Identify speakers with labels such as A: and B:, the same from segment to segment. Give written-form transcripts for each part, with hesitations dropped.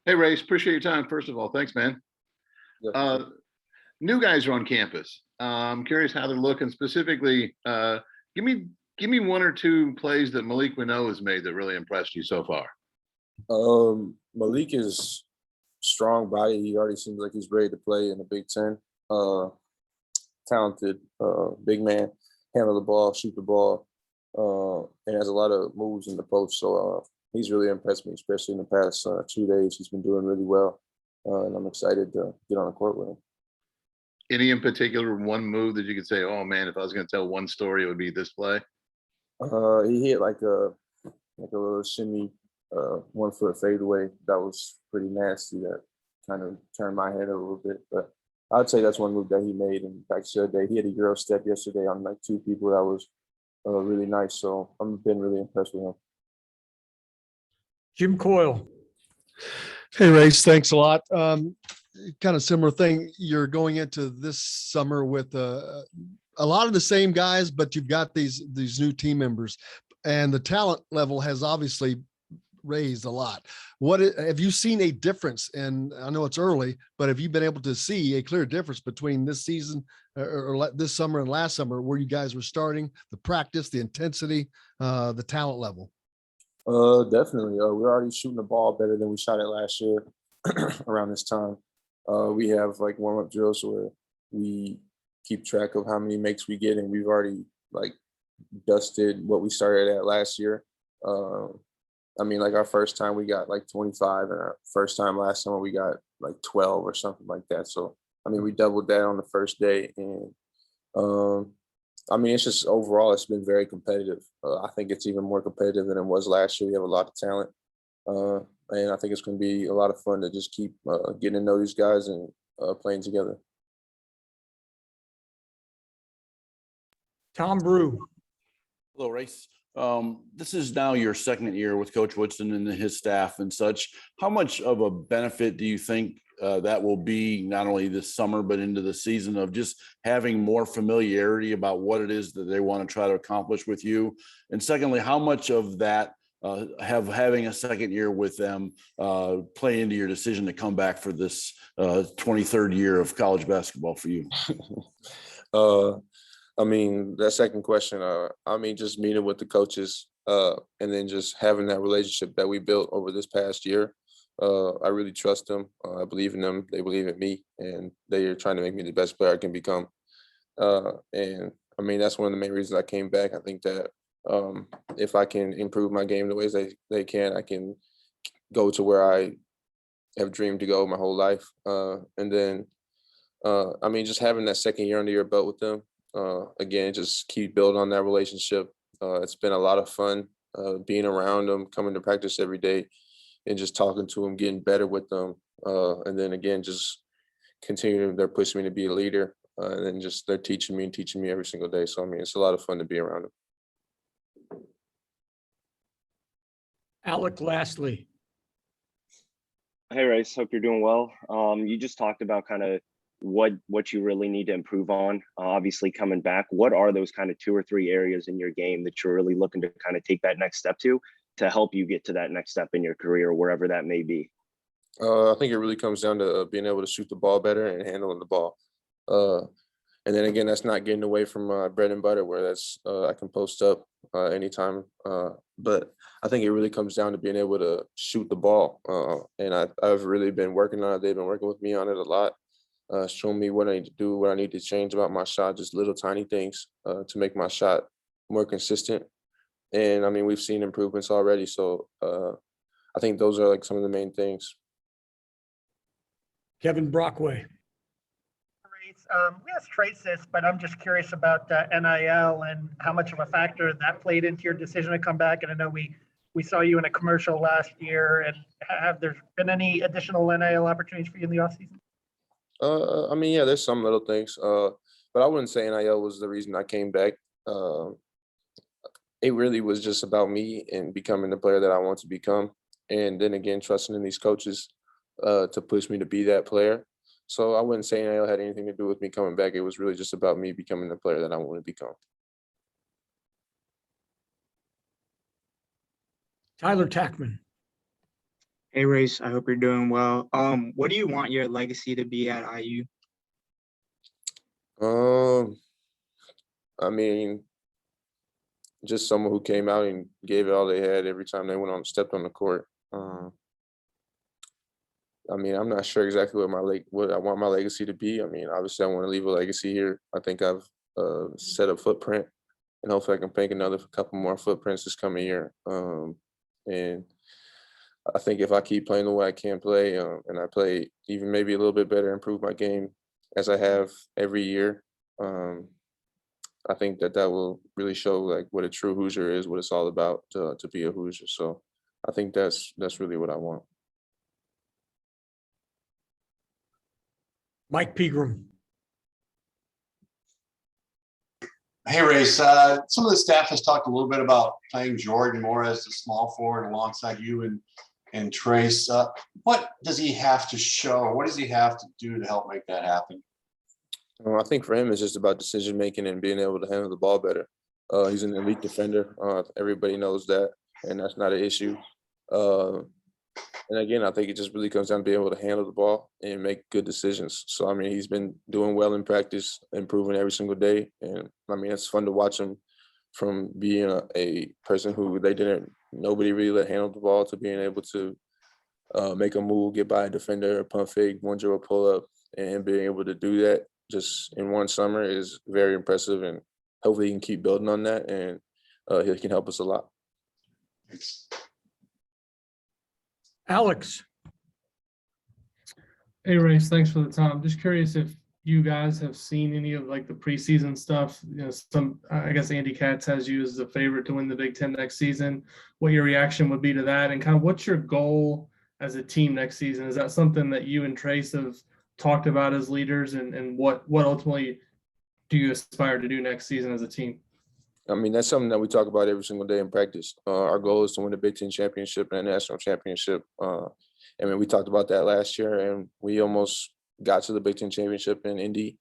A: Hey, Race, appreciate your time. First of all, thanks, man.
B: Yeah, for
A: Uh,
B: sure.
A: New guys are on campus. I'm curious how they're looking specifically. Give me give me one or two plays that Malik Renault has made that really impressed you so far.
B: Malik is strong body. He already seems like he's ready to play in the Big Ten. Uh, Talented, big man, handle the ball, shoot the ball, and has a lot of moves in the post. So he's really impressed me, especially in the past 2 days. He's been doing really well, and I'm excited to get on the court with him.
A: Any in particular one move that you could say, "Oh man, if I was going to tell one story, it would be this play."
B: He hit like a little shimmy, 1 foot fadeaway. That was pretty nasty. That kind of turned my head a little bit. But I'd say that's one move that he made. And back the other day, he had a Euro step yesterday on like 2 people. That was really nice. So I've been really impressed with him.
C: Jim Coyle.
D: Hey, Race, thanks a lot. Kind of similar thing. You're going into this summer with a lot of the same guys, but you've got these new team members, and the talent level has obviously raised a lot. Have you seen a difference? And I know it's early, but have you been able to see a clear difference between this season or this summer and last summer, where you guys were starting, the practice, the intensity, the talent level?
B: Definitely. We're already shooting the ball better than we shot it last year around this time. We have like warm-up drills where we keep track of how many makes we get, and we've already like dusted what we started at last year. I mean, like our first time we got like 25, and our first time last summer we got like 12 or something like that. So I mean, we doubled that on the first day, and I mean, it's just overall it's been very competitive. I think it's even more competitive than it was last year. We have a lot of talent, and I think it's going to be a lot of fun to just keep getting to know these guys and playing together.
C: Tom Brew.
E: Hello, Race. This is now your second year with Coach Woodson and his staff and such. How much of a benefit do you think that will be, not only this summer, but into the season, of just having more familiarity about what it is that they want to try to accomplish with you? And secondly, how much of that having a second year with them play into your decision to come back for this 23rd year of college basketball for you?
B: I mean, that second question, I mean, just meeting with the coaches and then just having that relationship that we built over this past year. I really trust them. I believe in them. They believe in me, and they are trying to make me the best player I can become. And I mean, that's one of the main reasons I came back. I think that if I can improve my game the ways they can, I can go to where I have dreamed to go my whole life. And then, I mean, just having that second year under your belt with them, again, just keep building on that relationship. It's been a lot of fun being around them, coming to practice every day, and just talking to them, getting better with them. And then again, just continuing, they're pushing me to be a leader. And then just they're teaching me every single day. So, I mean, it's a lot of fun to be around them.
C: Alec Lastly.
F: Hey, Race. Hope you're doing well. You just talked about kind of what you really need to improve on. Obviously, coming back, what are those kind of 2 or 3 areas in your game that you're really looking to kind of take that next step to help you get to that next step in your career, wherever that may be?
B: I think it really comes down to being able to shoot the ball better and handling the ball. And then again, that's not getting away from bread and butter, where that's I can post up anytime. But I think it really comes down to being able to shoot the ball. And I've really been working on it. They've been working with me on it a lot, showing me what I need to do, what I need to change about my shot, just little tiny things to make my shot more consistent. And I mean, we've seen improvements already. So I think those are like some of the main things.
C: Kevin Brockway.
G: We asked Trace this, but I'm just curious about NIL and how much of a factor that played into your decision to come back. And I know we saw you in a commercial last year. And have there been any additional NIL opportunities for you in the offseason?
B: I mean, yeah, there's some little things, but I wouldn't say NIL was the reason I came back. It really was just about me and becoming the player that I want to become. And then again, trusting in these coaches to push me to be that player. So I wouldn't say NIL had anything to do with me coming back. It was really just about me becoming the player that I want to become.
C: Tyler Tackman.
H: Hey Race, I hope you're doing well. What do you want your legacy to be at IU?
B: Um, I mean, just someone who came out and gave it all they had every time they went on stepped on the court. I mean, I'm not sure exactly what I want my legacy to be. I mean, obviously, I want to leave a legacy here. I think I've set a footprint, and hopefully, I can make another couple more footprints this coming year. And I think if I keep playing the way I can play, and I play even maybe a little bit better, improve my game as I have every year, I think that will really show like what a true Hoosier is, what it's all about to be a Hoosier. So I think that's really what I want.
C: Mike Pegram.
I: Hey, Race. Some of the staff has talked a little bit about playing Jordan more as the small forward alongside you and Trace. What does he have to show? What does he have to do to help make that happen?
B: I think for him, it's just about decision making and being able to handle the ball better. He's an elite defender. Everybody knows that, and that's not an issue. And again, I think it just really comes down to being able to handle the ball and make good decisions. So, I mean, he's been doing well in practice, improving every single day. And I mean, it's fun to watch him from being a person who nobody really let handle the ball to being able to make a move, get by a defender, a pump fake, 1-0 pull up, and being able to do that just in one summer is very impressive. And hopefully he can keep building on that, and he can help us a lot.
I: Thanks.
C: Alex.
J: Hey, Race, thanks for the time. Just curious if you guys have seen any of like the preseason stuff. You know, I guess Andy Katz has you as the favorite to win the Big Ten next season. What your reaction would be to that, and kind of what's your goal as a team next season? Is that something that you and Trace have talked about as leaders, and what ultimately do you aspire to do next season as a team?
B: I mean, that's something that we talk about every single day in practice. Our goal is to win the Big Ten championship and a national championship. I mean, we talked about that last year, and we almost got to the Big Ten championship in Indy.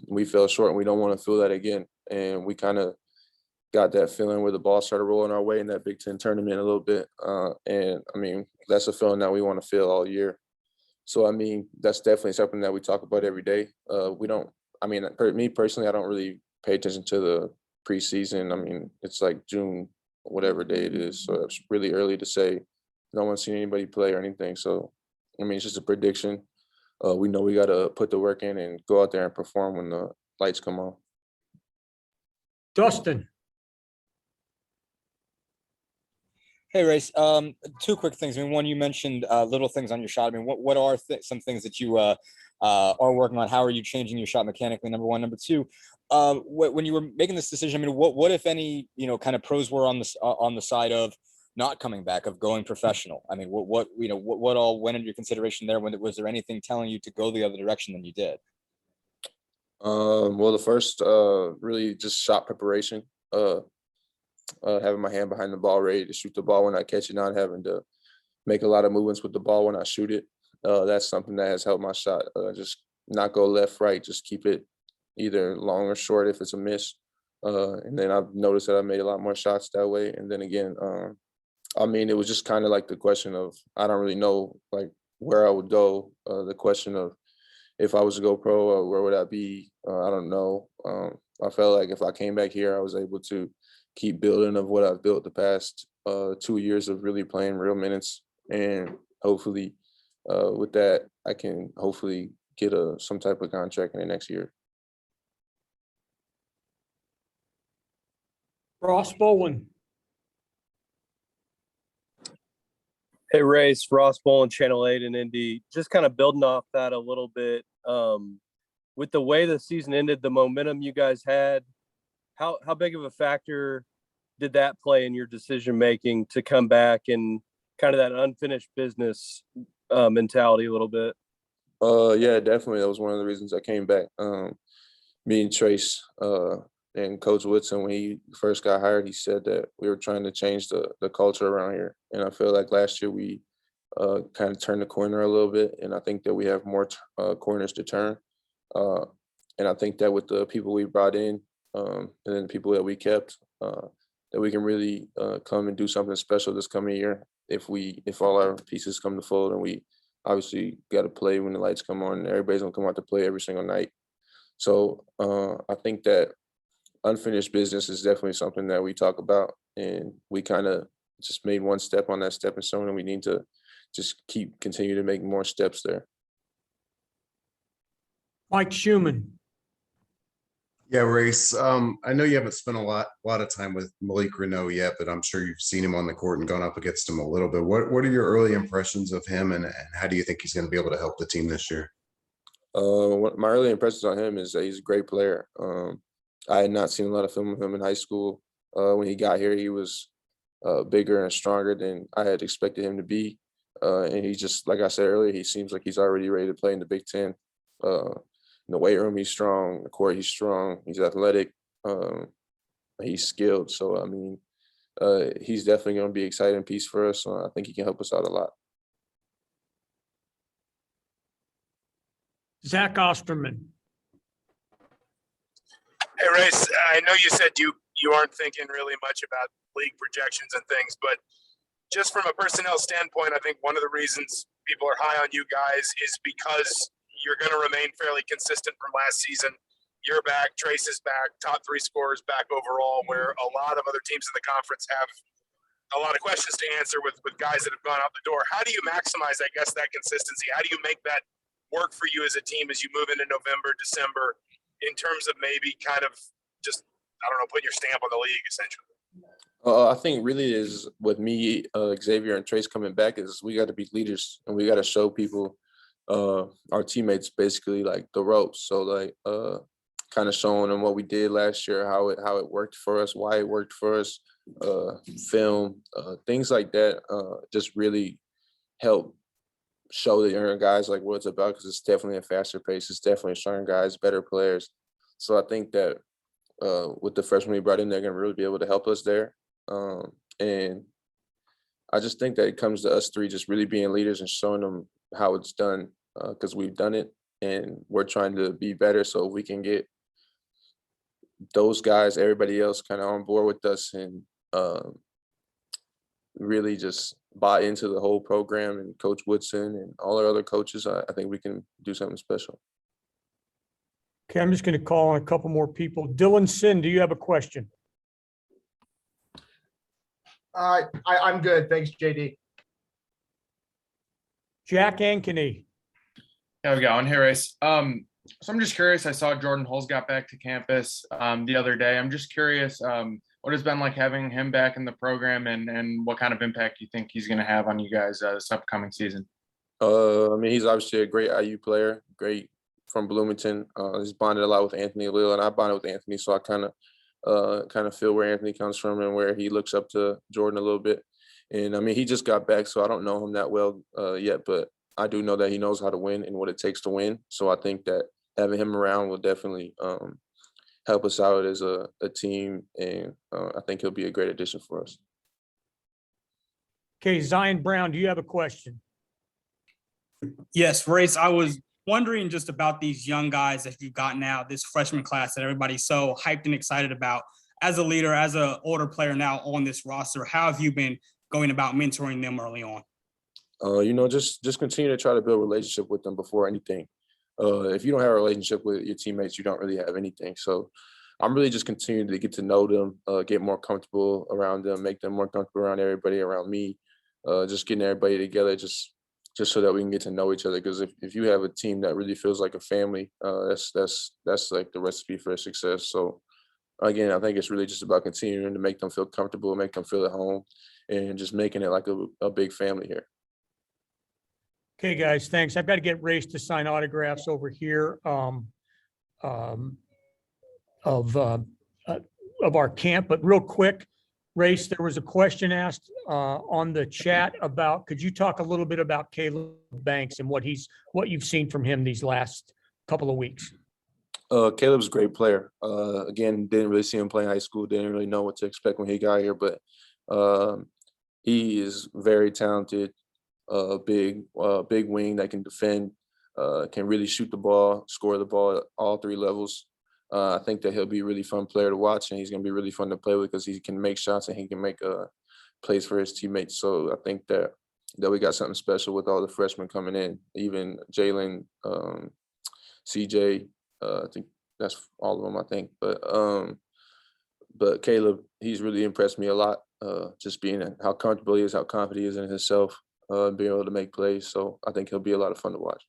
B: We fell short, and we don't want to feel that again. And we kind of got that feeling where the ball started rolling our way in that Big Ten tournament a little bit. And I mean, that's a feeling that we want to feel all year. So, I mean, that's definitely something that we talk about every day. Me personally, I don't really pay attention to the preseason. I mean, it's like June, whatever day it is. So it's really early to say. No one's seen anybody play or anything. So, I mean, it's just a prediction. We know we got to put the work in and go out there and perform when the lights come on.
C: Dustin.
K: Hey, Race. Two quick things. I mean, one, you mentioned little things on your shot. I mean, what are some things that you are working on? How are you changing your shot mechanically? Number one. Number two, when you were making this decision, I mean, what if any, kind of pros were on the side of not coming back, of going professional? I mean, what all went into your consideration there? Was there anything telling you to go the other direction than you did?
B: Well, the first really just shot preparation. Having my hand behind the ball, ready to shoot the ball when I catch it, not having to make a lot of movements with the ball when I shoot it. That's something that has helped my shot. Just not go left, right, just keep it either long or short if it's a miss. And then I've noticed that I made a lot more shots that way. And then again, I mean, it was just kind of like the question of, I don't really know like where I would go. The question of if I was to go pro, where would I be? I don't know. I felt like if I came back here, I was able to keep building of what I've built the past 2 years of really playing real minutes. And hopefully with that, I can hopefully get some type of contract in the next year.
C: Ross Bowen.
L: Hey, Race, Ross Bowen, Channel 8 in Indy. Just kind of building off that a little bit. With the way the season ended, the momentum you guys had, how big of a factor did that play in your decision making to come back and kind of that unfinished business mentality a little bit?
B: Yeah, definitely. That was one of the reasons I came back. Me and Trace and Coach Woodson, when he first got hired, he said that we were trying to change the culture around here. And I feel like last year we kind of turned the corner a little bit. And I think that we have more corners to turn. And I think that with the people we brought in and then the people that we kept, that we can really come and do something special this coming year. if all our pieces come to fold, and we obviously got to play when the lights come on. Everybody's gonna come out to play every single night. So I think that unfinished business is definitely something that we talk about, and we kind of just made one step on that stepping stone, and we need to just continue to make more steps there.
C: Mike Schumann.
M: Yeah, Race. I know you haven't spent a lot of time with Malik Renault yet, but I'm sure you've seen him on the court and gone up against him a little bit. What are your early impressions of him, and how do you think he's going to be able to help the team this year?
B: My early impressions on him is that he's a great player. I had not seen a lot of film of him in high school. When he got here, he was bigger and stronger than I had expected him to be. And he just, like I said earlier, he seems like he's already ready to play in the Big Ten. In the weight room, he's strong. The court, he's strong. He's athletic. He's skilled. So, I mean, he's definitely going to be an exciting piece for us. I think he can help us out a lot.
C: Zach Osterman.
N: Hey, Race, I know you said you aren't thinking really much about league projections and things, but just from a personnel standpoint, I think one of the reasons people are high on you guys is because you're going to remain fairly consistent from last season. You're back, Trace is back, top 3 scorers back overall, where a lot of other teams in the conference have a lot of questions to answer with guys that have gone out the door. How do you maximize, I guess, that consistency? How do you make that work for you as a team as you move into November, December, in terms of maybe kind of just, I don't know, putting your stamp on the league, essentially?
B: I think really is with me, Xavier and Trace coming back is we got to be leaders, and we got to show people, our teammates, basically like the ropes. So like kind of showing them what we did last year, how it worked for us, why it worked for us, film, things like that, just really help show the younger guys like what it's about, because it's definitely a faster pace. It's definitely stronger guys, better players. So I think that with the freshmen we brought in, they're going to really be able to help us there. And I just think that it comes to us 3 just really being leaders and showing them how it's done, because we've done it and we're trying to be better. So if we can get those guys, everybody else kind of on board with us, and really just buy into the whole program and Coach Woodson and all our other coaches, I think we can do something special.
C: Okay, I'm just going to call on a couple more people. Dylan Sin, do you have a question?
O: I'm good. Thanks, JD.
C: Jack Ankeny.
P: How's it going? Hey, Race. So I'm just curious. I saw Jordan Hulls got back to campus the other day. I'm just curious what it's been like having him back in the program, and what kind of impact you think he's going to have on you guys this upcoming season.
B: I mean, he's obviously a great IU player, great from Bloomington. He's bonded a lot with Anthony Lil, and I bonded with Anthony, so I kind of feel where Anthony comes from and where he looks up to Jordan a little bit. And I mean, he just got back, so I don't know him that well yet, but I do know that he knows how to win and what it takes to win. So I think that having him around will definitely help us out as a team, and I think he'll be a great addition for us.
C: Okay, Zion Brown, do you have a question?
Q: Yes, Race, I was wondering just about these young guys that you've gotten out, this freshman class that everybody's so hyped and excited about. As a leader, as an older player now on this roster, how have you been going about mentoring them early on?
B: Just continue to try to build a relationship with them before anything. If you don't have a relationship with your teammates, you don't really have anything. So I'm really just continuing to get to know them, get more comfortable around them, make them more comfortable around everybody around me, just getting everybody together, just so that we can get to know each other. Because if you have a team that really feels like a family, that's like the recipe for success. So again, I think it's really just about continuing to make them feel comfortable, make them feel at home, and just making it like a big family here.
C: Okay, guys, thanks. I've got to get Race to sign autographs over here of our camp. But real quick, Race, there was a question asked on the chat about, could you talk a little bit about Caleb Banks and what you've seen from him these last couple of weeks?
B: Caleb's a great player. Again, didn't really see him play in high school, didn't really know what to expect when he got here, but he is very talented. Big wing that can defend, can really shoot the ball, score the ball at all 3 levels. I think that he'll be a really fun player to watch, and he's going to be really fun to play with because he can make shots and he can make plays for his teammates. So I think that we got something special with all the freshmen coming in, even Jalen, CJ, I think that's all of them, I think. But Caleb, he's really impressed me a lot, just being how comfortable he is, how confident he is in himself, being able to make plays. So I think he'll be a lot of fun to watch.